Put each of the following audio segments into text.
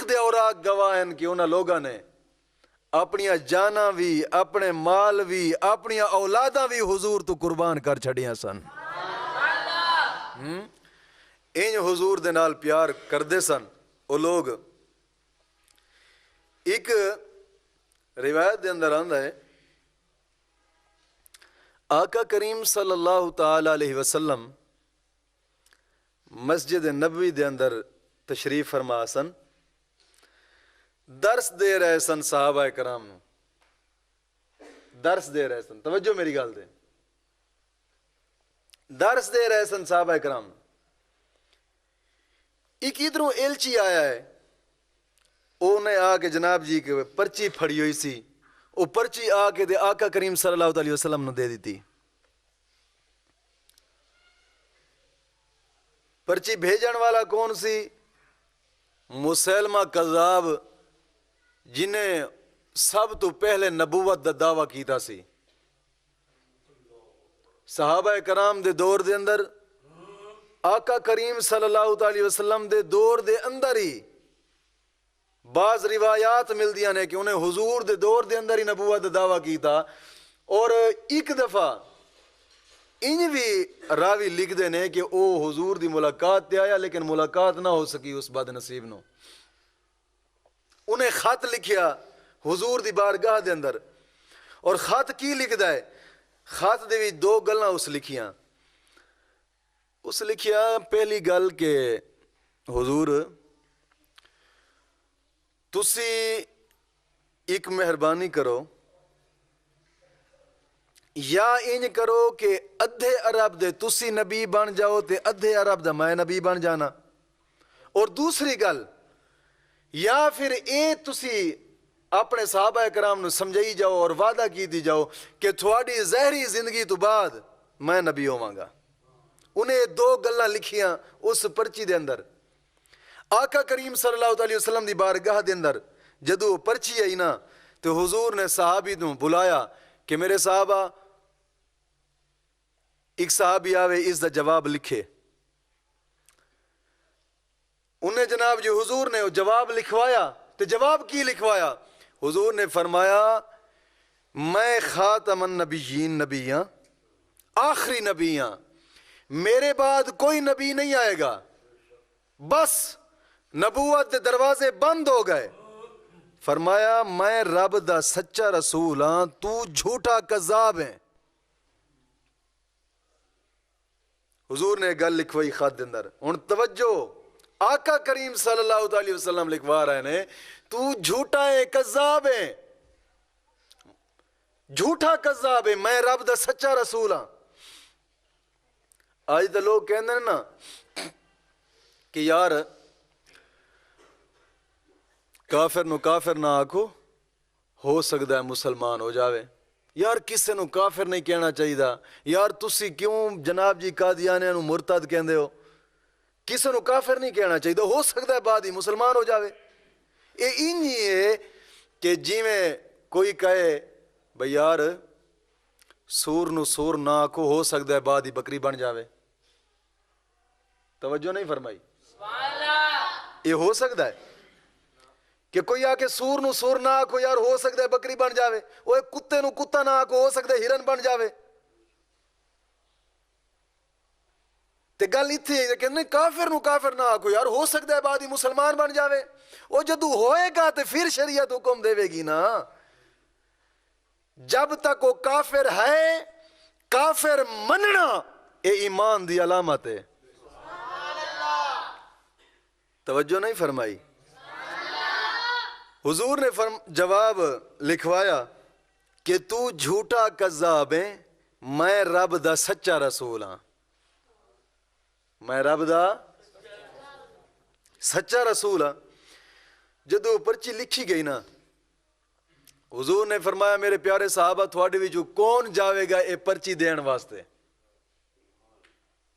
تاریخ دے اوراق گواہ ہیں کہ انہاں لوگاں نے اپنی جاناں بھی اپنے مال بھی اپنی اولاداں بھی حضور تو قربان کر چھڑیاں سن. این حضور دے نال پیار کردے سن وہ لوگ. ایک روایت دے اندر آندا ہے آقا کریم صلی اللہ تعالی علیہ وسلم مسجد نبوی دے اندر تشریف فرما سن, درس دے رہے سن صحابہ کرام نو, درس دے رہے سن, توجہ میری گل دے, درس دے رہے سن صحابہ کرام. ایک ادھروں ایلچی آیا ہے, انہیں آ کے جناب جی کے پرچی پھڑی ہوئی سی, وہ پرچی آ کے دے آقا کریم صلی اللہ علیہ وسلم نے دے دیتی. پرچی بھیجن والا کون سی؟ مسیلمہ کذاب, جنہیں سب تو پہلے نبوت دا دعویٰ کیتا سی. صحابہ کرام دے دور دے اندر آقا کریم صلی اللہ علیہ وسلم دے دور دے اندر ہی بعض روایات مل دیاں نے کہ انہیں حضور دے دور دے اندر ہی نبوت دا دعویٰ کیتا. اور ایک دفعہ انج بھی راوی لکھ دے نے کہ او حضور دی ملاقات تے آیا لیکن ملاقات نہ ہو سکی اس بد نصیب نو. انہیں خط لکھیا حضور دی بارگاہ دے اندر, اور خط کی لکھ دا ہے؟ خط دے بھی دو گلاں اس لکھیاں. اس لکھیا پہلی گل کہ حضور تسی ایک مہربانی کرو, یا انج کرو کہ ادھے عرب دے تسی نبی بن جاؤ تے ادھے عرب دا میں نبی بن جانا. اور دوسری گل, یا پھر اے تسی اپنے صحابہ کرام نو سمجھائی جاؤ اور وعدہ کی دی جاؤ کہ تھوڑی ظاہری زندگی تو بعد میں نبی ہوواں گا. انہیں دو گلاں لکھیاں اس پرچی دے اندر. آقا کریم صلی اللہ علیہ وسلم دی بارگاہ دے اندر جدو پرچی آئی نا تو حضور نے صحابی نو بلایا کہ میرے صحابہ ایک صحابی آوے اس دا جواب لکھے. انہیں جناب جو حضور نے جواب لکھوایا تو جواب کی لکھوایا؟ حضور نے فرمایا میں خاتم النبیین نبی ہاں, آخری نبی ہاں, میرے بعد کوئی نبی نہیں آئے گا, بس نبوت دے دروازے بند ہو گئے. فرمایا میں رب دا سچا رسول ہاں, تو جھوٹا کذاب ہے. حضور نے گل لکھوائی خط دے اندر. ہن توجہ, آقا کریم صلی اللہ علیہ وسلم لکھوا رہے نے تو جھوٹا ہے, کذاب ہے, جھوٹا کذاب ہے, میں رب دا سچا رسول ہاں. آج تو لوگ کہندے ہیں نا کہ یار کافر نو کافر نہ آکھو, ہو سکتا ہے مسلمان ہو جاوے. یار کسے نو کافر نہیں کہنا چاہیے. یار تسی کیوں جناب جی قادیانیاں نو مرتد کہندے ہو؟ کسے نو کافر نہیں کہنا چاہیے, ہو سکتا ہے بعد ہی مسلمان ہو جاوے. یہ انہی ہے کہ جی میں کوئی کہے بھئی یار سور نو سور نہ آکھو, ہو سکتا ہے بعد ہی بکری بن جاوے. توجہ نہیں فرمائی؟ یہ ہو سکتا ہے کہ کوئی آ کے سور نو سور نہ آکھو, یار ہو سکتا ہے بکری بن جاوے. وہ کتے نو کتا نہ آکھو, ہو سکتا ہے ہرن بن جاوے. تے گل اتھے ہے کہ نہیں کافر نو کافر نہ آکھو, یار ہو سکتا ہے بعد ہی مسلمان بن جاوے. وہ جدو ہوئے گا تے پھر شریعت حکم دے گی نا. جب تک وہ کافر ہے, کافر مننا اے ایمان دی علامت ہے. توجہ نہیں فرمائی؟ حضور نے جواب لکھوایا کہ تو جھوٹا کذاب ہے, میں رب دا سچا رسول ہاں. میں رب دا سچا رسول ہاں. جدو پرچی لکھی گئی نا, حضور نے فرمایا میرے پیارے صحابہ تھوڑے وچوں کون جاوے گا اے پرچی دین واسطے؟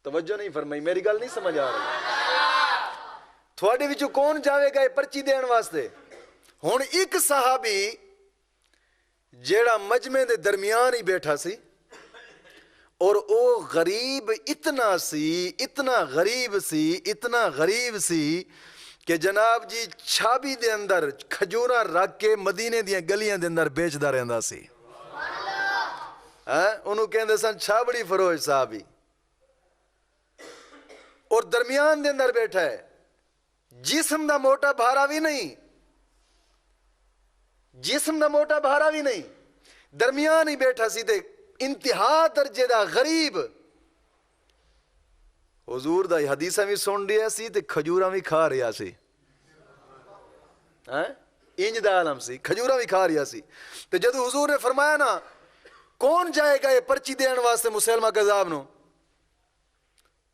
توجہ نہیں فرمائی, میری گل نہیں سمجھ آ رہی. تھوڑے وچوں کون جاوے گا اے پرچی دین واسطے؟ ہن ایک صحابی جیڑا مجمع دے درمیان ہی بیٹھا سی, اور او غریب اتنا سی, اتنا غریب سی, اتنا غریب سی کہ جناب جی چھابی دے اندر کھجورا رکھ کے مدینے دیاں گلیاں دے اندر بیچدا رہندا سی. انہوں کہندے سن چھابڑی فروش صحابی. اور درمیان دے اندر بیٹھا ہے, جسم دا موٹا بھارا بھی نہیں, جسم دا موٹا بھارا بھی نہیں, درمیان ہی بیٹھا سی تے انتہا درجے دا غریب. حضور دا حدیثہ بھی سن رہا سی تے کھجورا بھی کھا رہا سی. انج دا عالم سی, کھجورا بھی کھا رہا سی. تے جدو حضور نے فرمایا نا کون جائے گا یہ پرچی دین واسطے مسلمہ کذاب نو,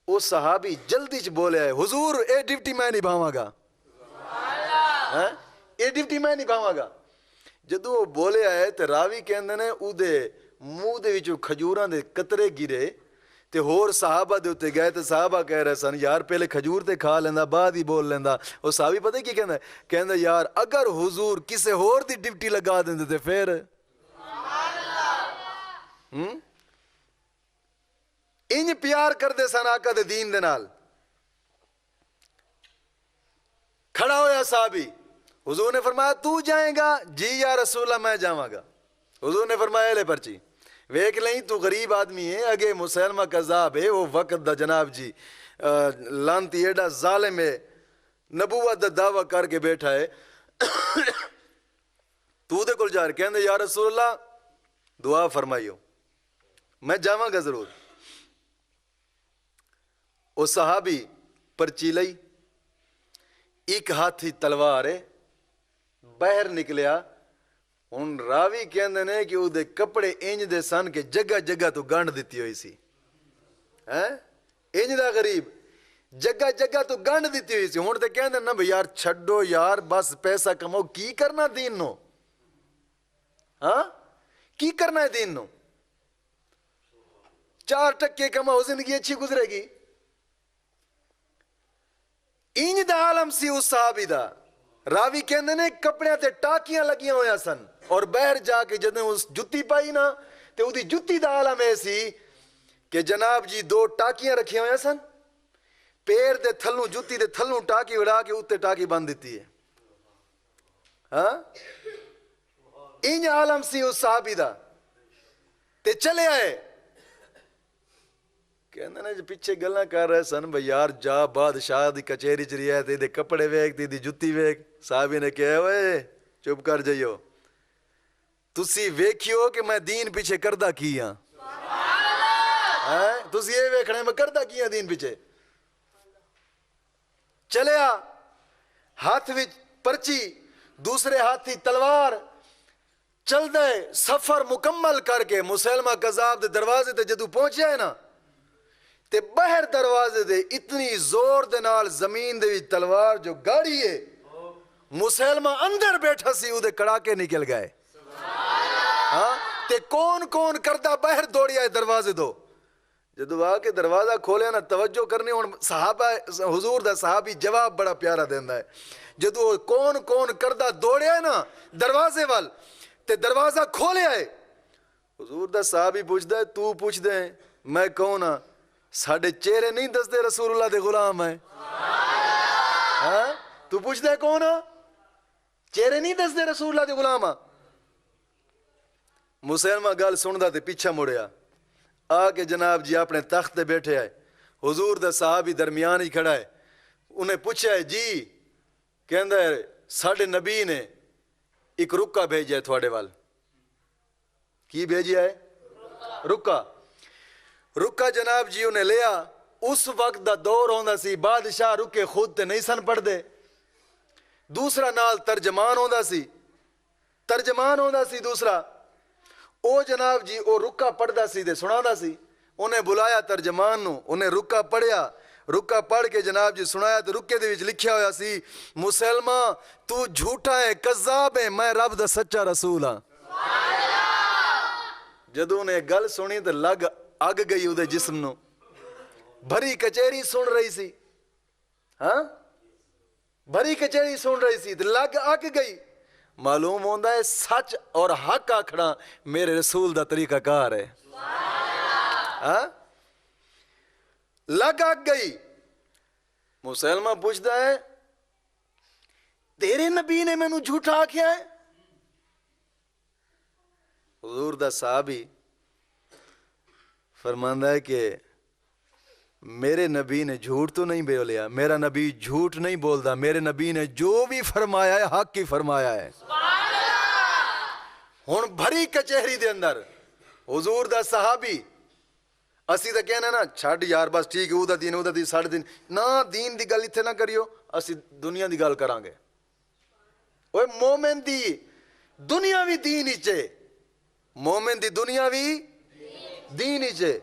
وہ صحابی جلدی چ بولے ہے حضور اے ڈیوٹی میں نبھاواں گا, اے ڈیوٹی میں نبھاواں گا. جدو وہ بولے ہے تے راوی کہندے نے او دے منہ دے وچوں کھجوراں دے قطرے گرے تے ہور صحابہ دے اوتے گئے تے صحابہ کہہ رہے سن یار پہلے کھجور تے کھا لیندا بعد ہی بول لیندا. وہ صحابی پتہ کی کہندا ہے, کہندا یار اگر حضور کسے ہور دی ڈیوٹی لگا دیندے تے پھر انج پیار کردے سن آقا دے دین دے نال. کھڑا ہویا صحابی, حضور نے فرمایا تو جائیں گا؟ جی یا رسول اللہ میں جاواں گا. حضور نے فرمایا لے پرچی ویکھ لیں, تو غریب آدمی ہے, اگے مسلمہ کذاب ہے, وہ وقت دا جناب جی لانتی ایڈا ظالم ہے, نبوت دا دعویٰ کر کے بیٹھا ہے, تو دے کل جا رہے. کہندے یا رسول اللہ دعا فرمائیو, میں جاواں گا ضرور. وہ صحابی پرچی لئی, ایک ہاتھی تلوار ہے, باہر نکلیا. ہن راوی کہندے نے کہ او دے کپڑے انج دے سن کہ جگہ جگہ تو گنڈ دتی ہوئی سی. انج دا غریب جگہ جگہ تو گنڈ دتی ہوئی سی. ہن تے کہندے نا بھئی یار چھڈو یار, بس پیسہ کماؤ, کی کرنا دین نو, کی کرنا ہے دین نو, 4 ٹکے کماؤ زندگی اچھی گزرے گی. انج دا عالم سی اس صحابی دا. راوی کہندے نے کپڑے تے ٹاکیاں لگیاں ہویا سن, اور باہر جا کے جدوں اس جتی پائی نا تے اودی جتی دا عالم ایسی کہ جناب جی 2 ٹاکیاں رکھیاں ہویا سن, پیر دے تھلوں جتی دے تھلوں ٹاکی اڑا کے اوتے ٹاکی بند دیتی ہے. انج عالم سی اس صحابی دا. تے چلے آئے, کہندے نے جو پیچھے گلاں کر رہے سن بھئی یار جا بادشاہ دی کچہری چ رہیا تے دے کپڑے ویکھ تے دی جُتی ویکھ. صحابی نے کہا اوئے چپ کر جائیو, تسی ویکھیو کہ میں دین پیچھے کردہ کی ہاں. تسی یہ ویکھنے میں کردہ کی ہاں دین پیچھے. چلیا ہاتھ وچ پرچی, دوسرے ہاتھی تلوار, چل دے سفر مکمل کر کے مسلمہ کذاب دے دروازے تے جدو پہنچیا ہے نا تے باہر دروازے دے اتنی زور دے نال زمین دے وچ تلوار جو گاڑی ہے, مسلمہ اندر بیٹھا سی, او دے کڑاکے نکل گئے. تے کون کون کردہ باہر دوڑیا ہے دروازے دو. جدو آ کے دروازہ کھولیا نا توجہ کرنی, ہن صحابہ حضور دا صحابی جواب بڑا پیارا دیندا ہے. جدو کون کون کردہ دوڑیا ہے نا دروازے وال تے دروازہ کھولیا ہے, حضور دا صحابی پوچھدا ہے تو پوچھ دے میں کون ہاں, ساڈے چہرے نہیں دسدے رسول اللہ دے غلام ہیں. تو پوچھ دے کون ہاں, چہرے نہیں دسدے رسول اللہ دے غلام ہاں. مسلمہ گل سندا تے پیچھا مڑیا, آ کے جناب جی اپنے تخت تے بیٹھے آئے. حضور دا صحابی درمیان ہی کھڑا ہے. انہیں پوچھا ہے جی, کہندا ہے ساڈے نبی نے ایک رکا بھیجا ہے تھوڑے وال. کی بھیجیا ہے؟ رکا. رکا جناب جی انہیں لیا. اس وقت دا دور ہوندا سی بادشاہ رکے خود تے نہیں سن پڑھ دے, دوسرا نال ترجمان ہوندا سی, ترجمان ہوندا سی دوسرا. او جناب جی او رکا پڑھدا سی تے سنادا سی. انہیں بلایا ترجمان نو, انہیں رکا پڑھیا, رکا پڑھ کے جناب جی سنایا تو رکے دے وچ لکھیا ہویا سی مسلمہ تو جھوٹا ہے, کذاب ہے, میں رب دا سچا رسول ہاں. جدوں انہیں گل سنی تے لگ اگ گئی اودے جسم نو. بھری کچہری سن رہی سی, بھری کچہری سن رہی سی تے لگ اگ گئی. معلوم ہوندا ہے سچ اور حق آکھنا میرے رسول دا طریقہ کار ہے. لگ آگ گئی. مسلمہ پوچھتا ہے تیرے نبی نے مینوں جھوٹا آکھیا ہے؟ حضور دا صحابی فرماندا ہے کہ میرے نبی نے جھوٹ تو نہیں بولیا، میرا نبی جھوٹ نہیں بولدا، میرے نبی نے جو بھی فرمایا ہے حق ہی فرمایا ہے۔ ہن بھری کچہری دے اندر حضور دا صحابی، اسی تو کہنا نا چھڈ یار بس ٹھیک ہے، او دا دین او دا دین ساڈے دین، نہ دین دی گل ایتھے نہ کریو، اسی دنیا دی گل کران گے۔ اوے مومن دی دنیاوی دین وچ ہے، مومن دی دنیاوی دین وچ ہے۔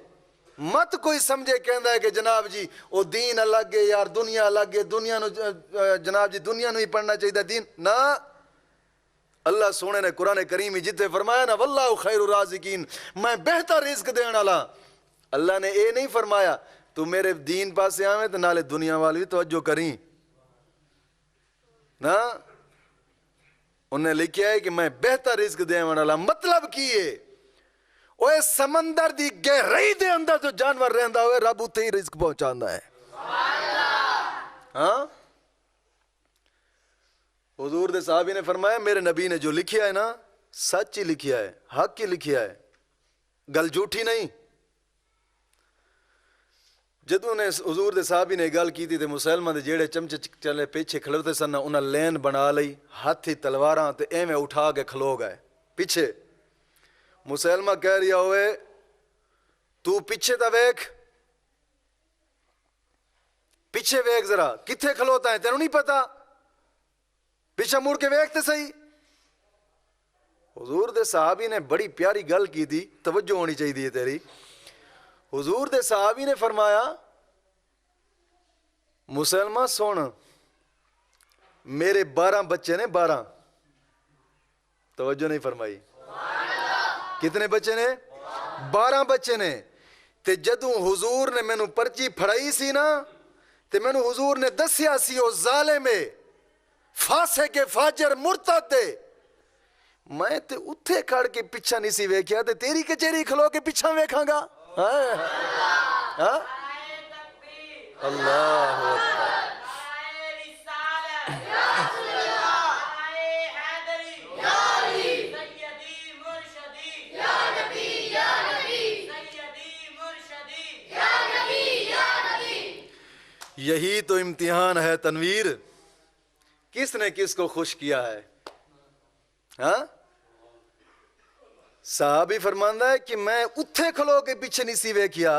مت کوئی سمجھے کہندا ہے کہ جناب جی او دین الگ ہے یار، دنیا الگ ہے، دنیا نو جناب جی دنیا نو ہی پڑھنا چاہیے دین نہ۔ اللہ سونے نے قرآن کریم جتے فرمایا نا واللہ خیر الرازقین، میں بہتر رزق دین والا۔ اللہ نے اے نہیں فرمایا تو میرے دین پاسے آویں تو نالے دنیا والی توجہ کریں نا، انہیں لکھیا ہے کہ میں بہتر رزق دین والا۔ مطلب کی ہے اوے سمندر دی گہرائی دے اندر جو جانور رہندا ہوئے رب اتھے ہی رزق پہنچاندا ہے۔ ہاں حضور دے صحابی نے فرمایا میرے نبی نے جو لکھیا ہے نا سچ ہی لکھیا ہے، حق ہی لکھیا ہے، گل جھوٹی نہیں۔ جدوں نے حضور دے صحابی نے گل کی تے مسلمان دے جیڑے چمچے چلے پیچھے کھلوتے سن انہاں لین بنا لئی، ہاتھ ہی تلواراں تے ایویں اٹھا کے کھلو گئے پیچھے۔ مسلمہ کہہ رہا ہوئے تو پیچھے تا ویکھ، پیچھے ویکھ ذرا کتھے کھلوتا ہے تینوں نہیں پتا، پیچھے مڑ کے ویکھ تے صحیح۔ حضور دے صحابی نے بڑی پیاری گل کی تھی، توجہ ہونی چاہیے تیری۔ حضور دے صحابی نے فرمایا مسلمہ سن میرے 12 بچے نے، 12، توجہ نہیں فرمائی، کتنے بچے نے؟ 12 بچے نے۔ تے جدوں حضور نے مینوں پرچی پھڑائی سی نا تے مینوں حضور نے دسیا سی او ظالم ہے، فاسق کے فاجر مرتد دے، میں تے اتھے کھڑ کے پیچھا نہیں سی ویکھیا تے تیری کچہری کھلو کے پیچھا ویکھاں گا؟ ہاں اللہ اکبر۔ یہی تو امتحان ہے تنویر، کس نے کس کو خوش کیا ہے؟ ہاں صحابی فرماندا ہے کہ میں اتھے کھلو کے پیچھے نہیں سی ویکھیا،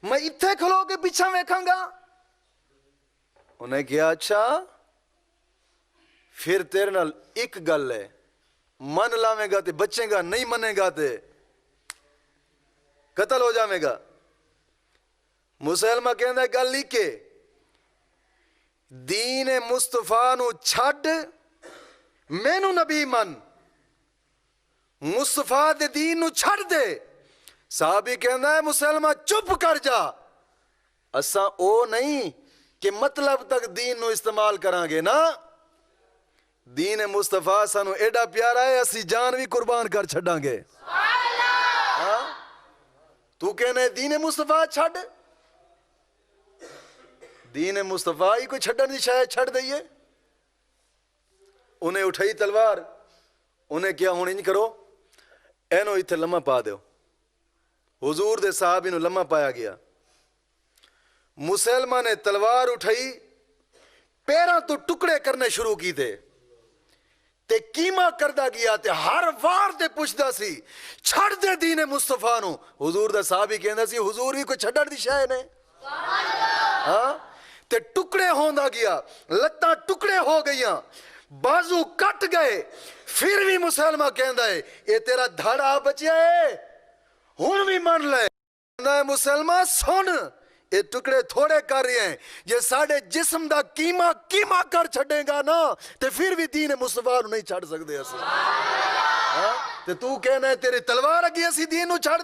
میں اتھے کھلو کے پیچھا ویکھاں گا۔ انہیں کہا اچھا پھر تیرے نال ایک گل ہے، من لاویں گا تے بچے گا، نہیں منے گا تے قتل ہو جاویں گا۔ مسلمہ کہندا ہے گل لکھے دین مصطفیٰ نو چھڈ مینوں نبی من، مصطفیٰ دے دین نو چھڈ دے۔ صحابی کہندا ہے مسلمہ چپ کر جا، اساں او نہیں کہ مطلب تک دین نو استعمال کران گے نا، دین مصطفیٰ سانو ایڈا پیارا ہے اسی جان بھی قربان کر چھڈاں گے۔ تو کہنے دین مصطفیٰ چھڈ، دین مصطفیٰ ہی کوئی چھڈن دی شاید چھڈ دئیے۔ انہیں اٹھائی تلوار، انہیں کیا ہون انج کرو اینو اتھے لمحہ پا دیو۔ حضور دے صحابی نو لمحہ پایا گیا، مسلمہ نے تلوار اٹھائی، پیراں تو ٹکڑے کرنے شروع کی تے کیما کردہ گیا تے ہر وار تے پوچھدا سی چھڑ دے دین مصطفیٰ نو۔ حضور دا صحابی کہندا سی حضور بھی کوئی چھڑن دی شے نے؟ ہاں تے ٹکڑے ہوندا گیا، لتاں ٹکڑے ہو گئیاں، بازو کٹ گئے، پھر بھی مسلمہ کہندا ہے یہ تیرا دھڑا بچیا ہے ہن بھی من لے۔ کہندا ہے مسلمہ سن یہ ٹکڑے تھوڑے کر رہے ہیں، یہ ساڑھے جسم دا کیما کر چھڑے گا نا تے پھر بھی دین مصطفیٰ نہیں چھڑ سکتے اسی۔ تے تو کہنا ہے تیری تلوار اگی اسی دین نو چھڑ دے۔